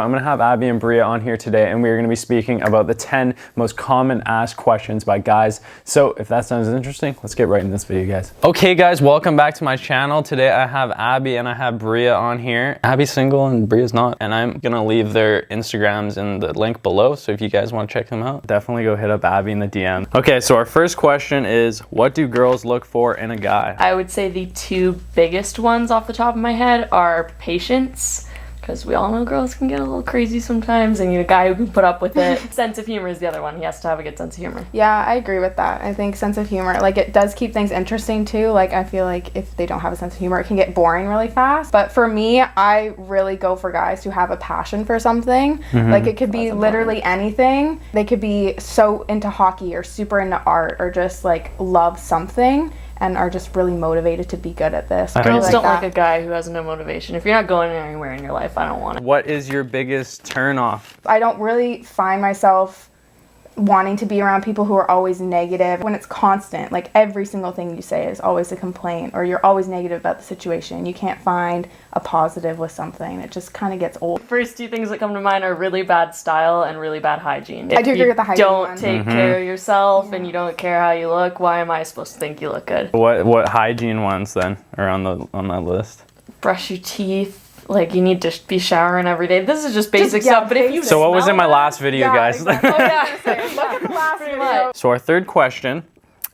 I'm gonna have Abby and Bria on here today, and we're gonna be speaking about the 10 most common asked questions by guys. So if that sounds interesting, let's get right in this video, guys. Okay guys, welcome back to my channel. Today I have Abby and I have Bria on here. Abby's single and Bria's not, and I'm gonna leave their Instagrams in the link below, so if you guys want to check them out, definitely go hit up Abby in the DM. Okay, so our first question is, what do girls look for in a guy? I would say the two biggest ones off the top of my head are patience, because we all know girls can get a little crazy sometimes and you need a guy who can put up with it. Sense of humor is the other one. He has to have a good sense of humor. Yeah, I agree with that. I think sense of humor, like, it does keep things interesting too. Like, I feel like if they don't have a sense of humor, it can get boring really fast. But for me, I really go for guys who have a passion for something. Like, it could be literally anything. They could be so into hockey or super into art or just like love something and are just really motivated to be good at this. Girls don't like a guy who has no motivation. If you're not going anywhere in your life, I don't want it. What is your biggest turn off? I don't really find myself wanting to be around people who are always negative. When it's constant, like every single thing you say is always a complaint, or you're always negative about the situation. You can't find a positive with something. It just kind of gets old. First two things that come to mind are really bad style and really bad hygiene. I do agree with the hygiene Don't one. take care of yourself and you don't care how you look. Why am I supposed to think you look good? What hygiene ones then are on that list? Brush your teeth. Like, you need to be showering every day. This is just basic stuff, but if you So what was in my smell last video, guys? Exactly. Oh, yeah. Look at the last video. So our third question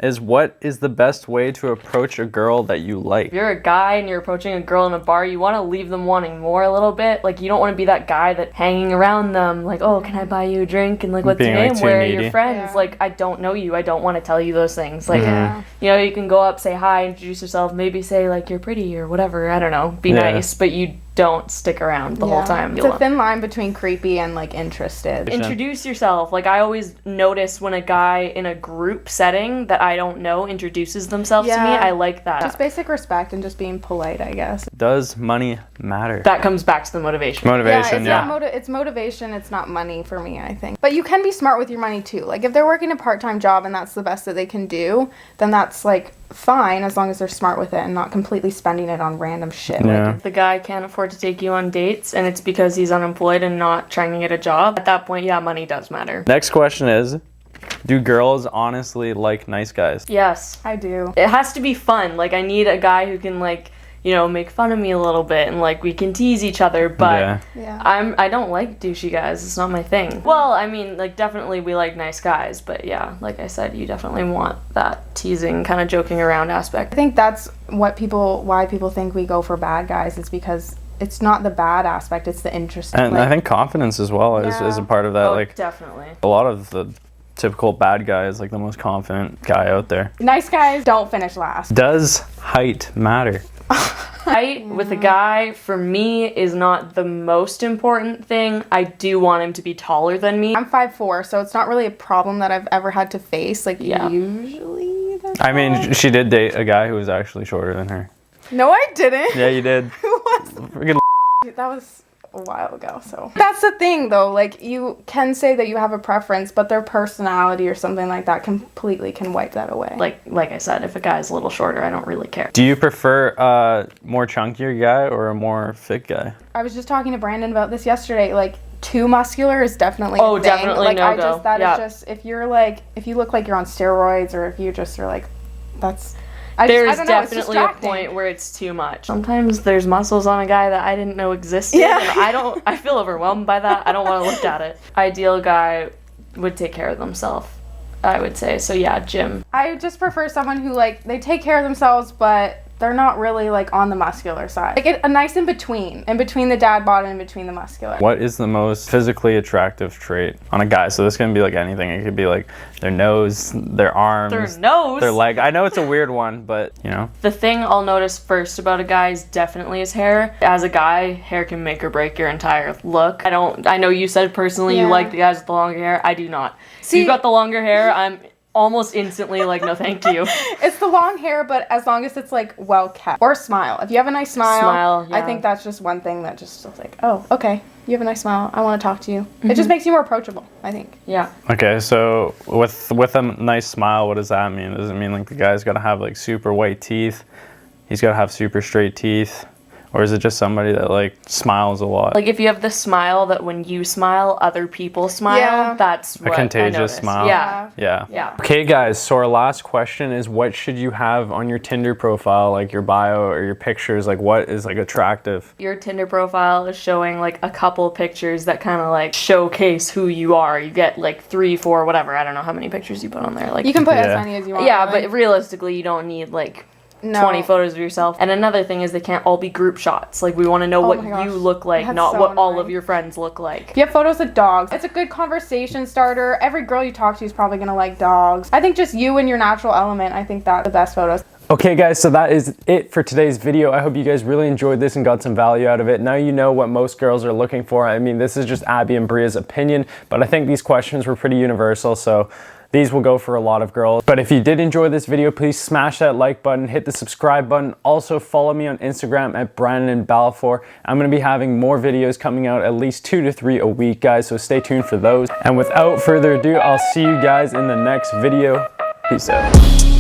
is, what is the best way to approach a girl that you like? If you're a guy and you're approaching a girl in a bar, you want to leave them wanting more a little bit. Like, you don't want to be that guy that hanging around them, like, oh, can I buy you a drink? And like, what's your Being, name? like, too Where are needy. your friends? Yeah. Like, I don't know you. I don't want to tell you those things. Like, Yeah. you know, you can go up, say hi, introduce yourself, maybe say like you're pretty or whatever. I don't know. Be Yeah. nice, but you don't stick around the whole time. It's a thin line between creepy and like interested. Introduce yourself. Like, I always notice when a guy in a group setting that I don't know introduces themselves to me. Yeah. I like that. Just basic respect and just being polite, I guess. Does money matter? That comes back to the motivation. Motivation, it's yeah. not it's motivation, it's not money for me, I think. But you can be smart with your money too. Like, if they're working a part-time job and that's the best that they can do, then that's like fine, as long as they're smart with it and not completely spending it on random shit. Yeah. If the guy can't afford to take you on dates and it's because he's unemployed and not trying to get a job, at that point, yeah, money does matter. Next question is, do girls honestly like nice guys? Yes. I do. It has to be fun. Like, I need a guy who can, like, you know, make fun of me a little bit and like we can tease each other, but Yeah. I don't like douchey guys. It's not my thing. Well, I mean, like, definitely we like nice guys, but yeah, like I said, you definitely want that teasing, kind of joking around aspect. I think that's why people think we go for bad guys, is because it's not the bad aspect, it's the interesting. And I think confidence as well is a part of that. Oh, Like, definitely. a lot of the typical bad guy is like the most confident guy out there. Nice guys don't finish last. Does height matter? Height with a guy, for me, is not the most important thing. I do want him to be taller than me. I'm 5'4", so it's not really a problem that I've ever had to face. Like, Yeah. usually that's I mean, she did date a guy who was actually shorter than her. No, I didn't. Yeah, you did. Who was Freaking that? Was a while ago, so that's the thing though. Like, you can say that you have a preference, but their personality or something like that completely can wipe that away. Like I said, if a guy's a little shorter, I don't really care. Do you prefer a more chunkier guy or a more fit guy? I was just talking to Brandon about this yesterday. Like, too muscular is definitely Oh, a thing. definitely like, I no-go. just that is Yeah. just, if you look like you're on steroids, or if you just are like, that's There's I don't know, it's definitely a distracting. point where it's too much. Sometimes there's muscles on a guy that I didn't know existed. Yeah. And I feel overwhelmed by that. I don't want to look at it. Ideal guy would take care of themselves, I would say. So yeah, gym. I just prefer someone who, like, they take care of themselves, but they're not really like on the muscular side. Like, a nice in between the dad bod and in between the muscular. What is the most physically attractive trait on a guy? So this can be like anything. It could be like their nose, their arms, Their nose. their leg. I know it's a weird one, but you know. The thing I'll notice first about a guy is definitely his hair. As a guy, hair can make or break your entire look. I know you said personally you Yeah. like the guys with the longer hair. I do not. See- You got the longer hair, I'm almost instantly like, no thank you. It's the long hair, but as long as it's like well kept. Or smile. If you have a nice smile, Yeah. I think that's just one thing that just is like, oh, okay, you have a nice smile. I want to talk to you. It just makes you more approachable, I think. Yeah. Okay, so with a nice smile, what does that mean? Does it mean like the guy's got to have like super white teeth? He's got to have super straight teeth? Or is it just somebody that like smiles a lot? Like if you have the smile that when you smile, other people smile, Yeah. that's what contagious I noticed. smile. Yeah. Yeah. Yeah. Okay, guys, so our last question is what should you have on your Tinder profile, like your bio or your pictures? Like what is like attractive? Your Tinder profile is showing like a couple pictures that kind of like showcase who you are. You get like 3, 4, whatever. I don't know how many pictures you put on there. Like You can put as Yeah. many as you want. yeah, really. but realistically, you don't need like No. 20 photos of yourself. And another thing is they can't all be group shots. Like we want to know Oh what my gosh. you look like, That's not so what all of annoying. your friends look like. If you have photos of dogs, it's a good conversation starter. Every girl you talk to is probably gonna like dogs. I think just you and your natural element, I think that's the best photos. Okay guys, so that is it for today's video. I hope you guys really enjoyed this and got some value out of it. Now you know what most girls are looking for. I mean, this is just Abby and Bria's opinion, but I think these questions were pretty universal, so these will go for a lot of girls. But if you did enjoy this video, please smash that like button, hit the subscribe button. Also follow me on Instagram at Brandon Balfour. I'm gonna be having more videos coming out, at least 2 to 3 a week, guys, so stay tuned for those. And without further ado, I'll see you guys in the next video. Peace out.